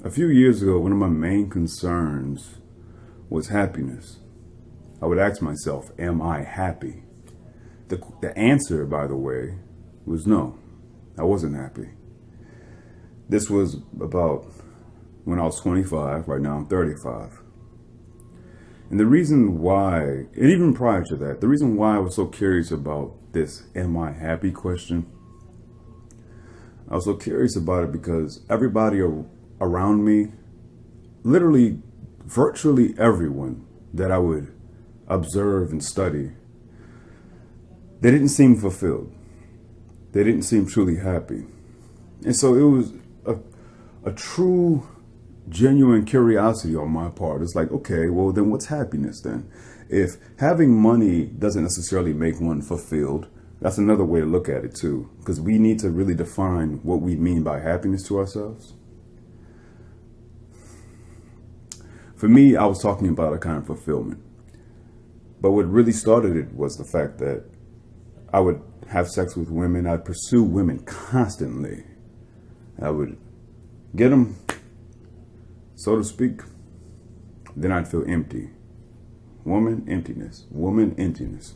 A few years ago, one of my main concerns was happiness. I would ask myself, am I happy? The answer, by the way, was no. I wasn't happy. This was about when I was 25. Right now I'm 35. And the reason why, and even prior to that, the reason why I was so curious about this am I happy question, I was so curious about it because everybody around me, literally virtually everyone that I would observe and study, they didn't seem fulfilled. They didn't seem truly happy. And so it was a true, genuine curiosity on my part. It's like, okay, well, then what's happiness then? If having money doesn't necessarily make one fulfilled, that's another way to look at it too, because we need to really define what we mean by happiness to ourselves. For me, I was talking about a kind of fulfillment. But what really started it was the fact that I would have sex with women. I'd pursue women constantly. I would get them, so to speak. Then I'd feel empty. Woman, emptiness. Woman, emptiness.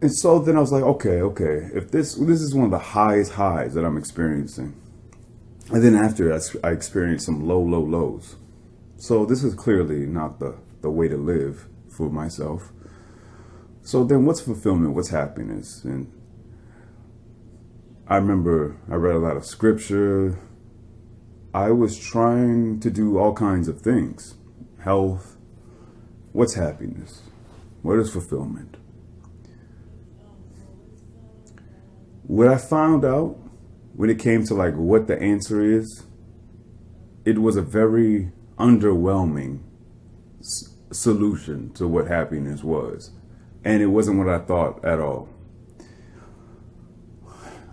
And so then I was like, okay. If this is one of the highest highs that I'm experiencing. And then after I experienced some low lows. So this is clearly not the way to live for myself. So then what's fulfillment? What's happiness? And I remember I read a lot of scripture. I was trying to do all kinds of things. Health. What's happiness? What is fulfillment? What I found out when it came to like what the answer is, it was a very underwhelming solution to what happiness was. And it wasn't what I thought at all.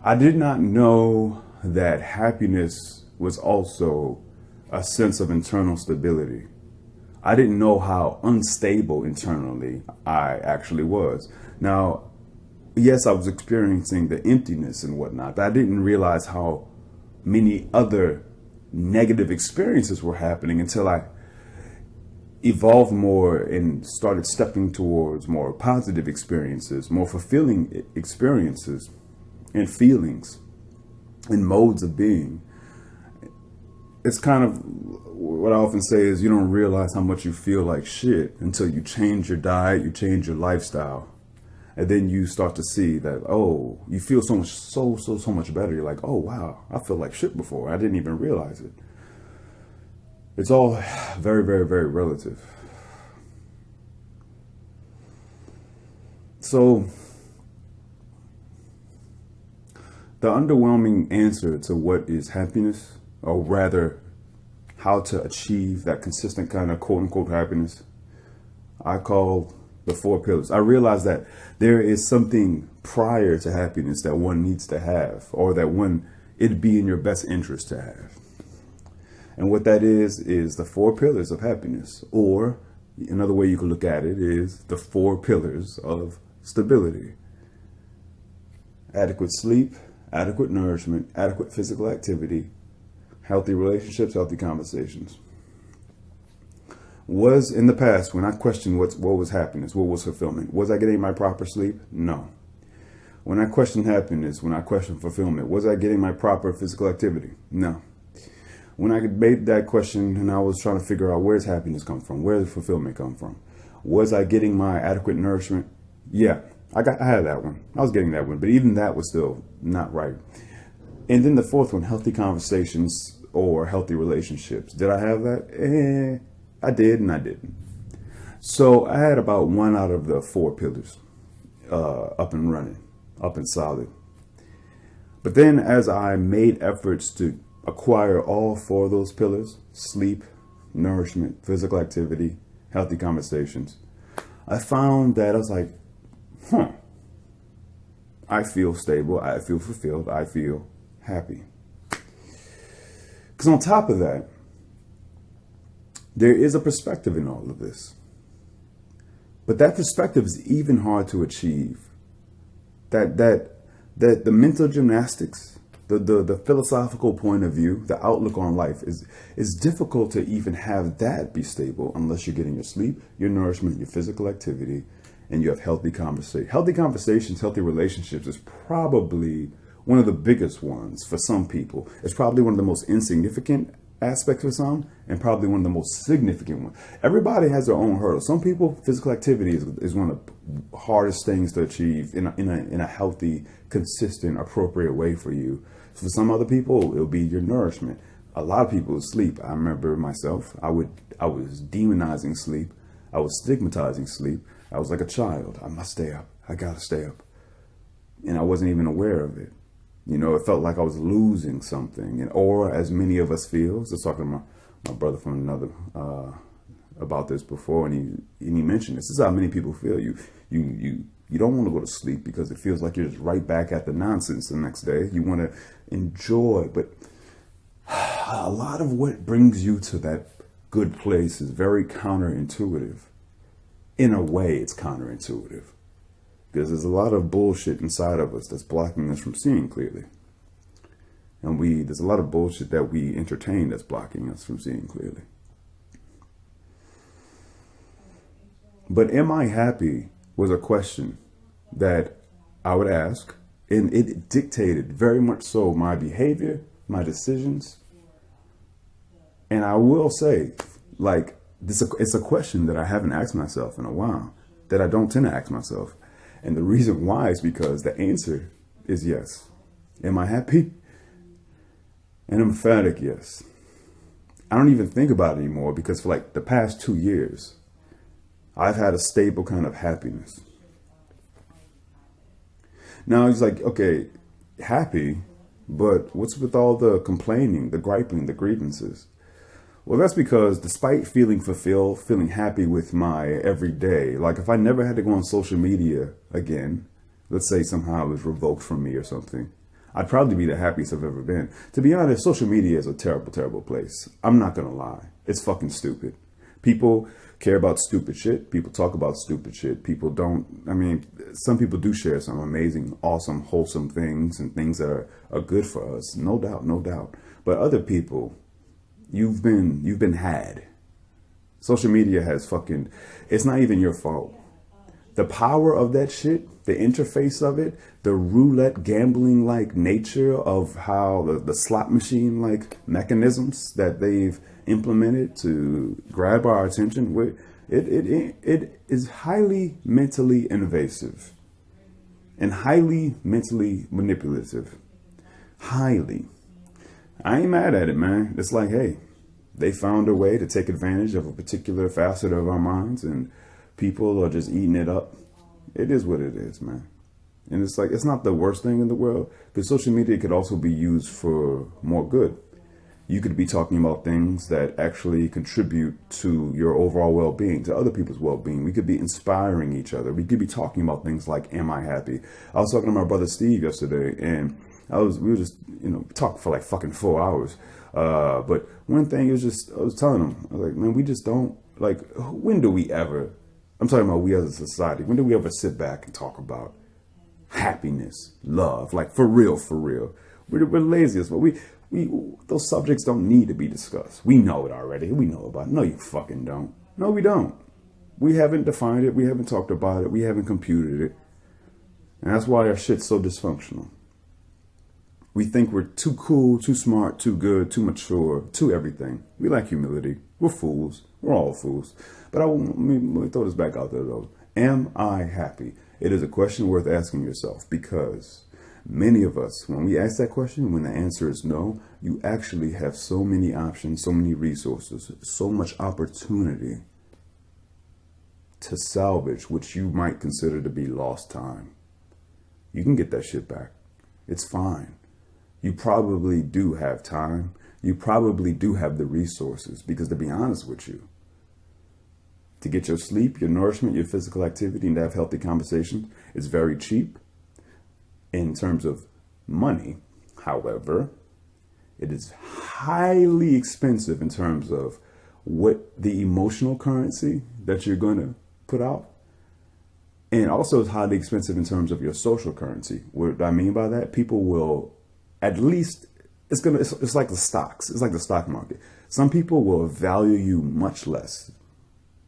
I did not know that happiness was also a sense of internal stability. I didn't know how unstable internally I actually was. Now, yes, I was experiencing the emptiness and whatnot, but I didn't realize how many other negative experiences were happening until I evolved more and started stepping towards more positive experiences, more fulfilling experiences and feelings and modes of being. It's kind of what I often say is you don't realize how much you feel like shit until you change your diet, you change your lifestyle. And then you start to see that, oh, you feel so much better. You're like, oh, wow, I feel like shit before. I didn't even realize it. It's all very, very, very relative. So the underwhelming answer to what is happiness, or rather how to achieve that consistent kind of quote unquote happiness, I call the 4 pillars. I realized that there is something prior to happiness that one needs to have, or that it'd be in your best interest to have. And what that is the 4 pillars of happiness. Or another way you can look at it is the 4 pillars of stability. Adequate sleep, adequate nourishment, adequate physical activity, healthy relationships, healthy conversations. Was in the past, when I questioned what was happiness, what was fulfillment, was I getting my proper sleep? No. When I questioned happiness, when I questioned fulfillment, was I getting my proper physical activity? No. When I made that question and I was trying to figure out where's happiness come from, where does fulfillment come from, was I getting my adequate nourishment? Yeah, I had that one. I was getting that one, but even that was still not right. And then the 4th one, healthy conversations or healthy relationships. Did I have that? I did and I didn't. So I had about 1 out of the 4 pillars up and running, up and solid. But then as I made efforts to acquire all 4 of those pillars, sleep, nourishment, physical activity, healthy conversations, I found that I was like, I feel stable, I feel fulfilled, I feel happy. Because on top of that, there is a perspective in all of this. But that perspective is even hard to achieve. That the mental gymnastics the philosophical point of view, the outlook on life is difficult to even have that be stable unless you're getting your sleep, your nourishment, your physical activity, and you have healthy conversation. Healthy conversations, healthy relationships is probably one of the biggest ones for some people. It's probably one of the most insignificant aspects for some, and probably one of the most significant ones. Everybody has their own hurdle. Some people, physical activity is one of the hardest things to achieve in a healthy, consistent, appropriate way for you. For some other people, it'll be your nourishment. A lot of people sleep. I remember myself. I was demonizing sleep. I was stigmatizing sleep. I was like a child. I must stay up. I gotta stay up, and I wasn't even aware of it. You know, it felt like I was losing something, or as many of us feel. I was talking to my brother from another about this before, and he mentioned this. This is how many people feel. You don't want to go to sleep because it feels like you're just right back at the nonsense the next day. You want to enjoy, but a lot of what brings you to that good place is very counterintuitive. In a way, it's counterintuitive. Because there's a lot of bullshit inside of us that's blocking us from seeing clearly. And there's a lot of bullshit that we entertain that's blocking us from seeing clearly. But am I happy was a question that I would ask, and it dictated very much so my behavior, my decisions. And I will say, like, it's a question that I haven't asked myself in a while, that I don't tend to ask myself. And the reason why is because the answer is yes. Am I happy? An emphatic yes. I don't even think about it anymore because for like the past 2 years, I've had a stable kind of happiness. Now he's like, okay, happy, but what's with all the complaining, the griping, the grievances? Well, that's because despite feeling fulfilled, feeling happy with my everyday, like if I never had to go on social media again, let's say somehow it was revoked from me or something, I'd probably be the happiest I've ever been. To be honest, social media is a terrible, terrible place. I'm not going to lie. It's fucking stupid. People care about stupid shit. People talk about stupid shit. People don't, I mean, some people do share some amazing, awesome, wholesome things and things that are good for us. No doubt, no doubt. But other people, you've been had. Social media has fucking, it's not even your fault. The power of that shit, the interface of it, the roulette gambling like nature of how the slot machine like mechanisms that they've implemented to grab our attention, it is highly mentally invasive and highly mentally manipulative. Highly. I ain't mad at it, man. It's like, hey, they found a way to take advantage of a particular facet of our minds and people are just eating it up. It is what it is, man. And it's like, it's not the worst thing in the world because social media could also be used for more good. You could be talking about things that actually contribute to your overall well-being, to other people's well-being. We could be inspiring each other. We could be talking about things like, am I happy? I was talking to my brother Steve yesterday and we were just, talking for like fucking 4 hours. But one thing is just, I was telling him, I was like, man, we just don't, like, when do we ever, I'm talking about we as a society, when do we ever sit back and talk about happiness, love, like for real, for real? We're laziest, but those subjects don't need to be discussed. We know it already. We know about it. No, you fucking don't. No, we don't. We haven't defined it. We haven't talked about it. We haven't computed it. And that's why our shit's so dysfunctional. We think we're too cool, too smart, too good, too mature, too everything. We lack humility. We're fools. We're all fools. But let me throw this back out there, though. Am I happy? It is a question worth asking yourself because many of us, when we ask that question, when the answer is no, you actually have so many options, so many resources, so much opportunity to salvage what you might consider to be lost time. You can get that shit back. It's fine. You probably do have time. You probably do have the resources because to be honest with you, to get your sleep, your nourishment, your physical activity, and to have healthy conversations is very cheap in terms of money. However, it is highly expensive in terms of what the emotional currency that you're going to put out. And also it's highly expensive in terms of your social currency. What I mean by that, people will at least it's like the stocks. It's like the stock market. Some people will value you much less.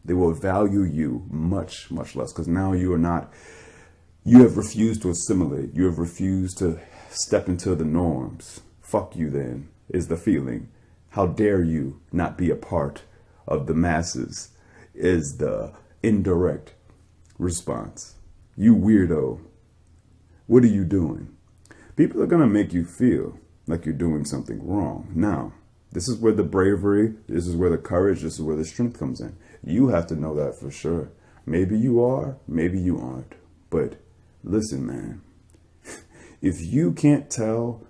They will value you much, much less because now you have refused to assimilate. You have refused to step into the norms. Fuck you then, is the feeling. How dare you not be a part of the masses, is the indirect response. You weirdo. What are you doing? People are going to make you feel like you're doing something wrong. Now, this is where the bravery, this is where the courage, this is where the strength comes in. You have to know that for sure. Maybe you are, maybe you aren't. But listen, man, if you can't tell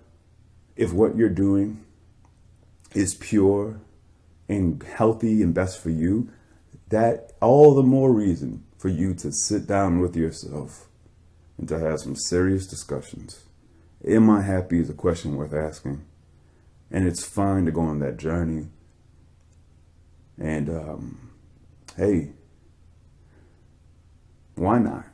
if what you're doing is pure and healthy and best for you, that all the more reason for you to sit down with yourself and to have some serious discussions. Am I happy is a question worth asking. And it's fine to go on that journey. And hey, why not?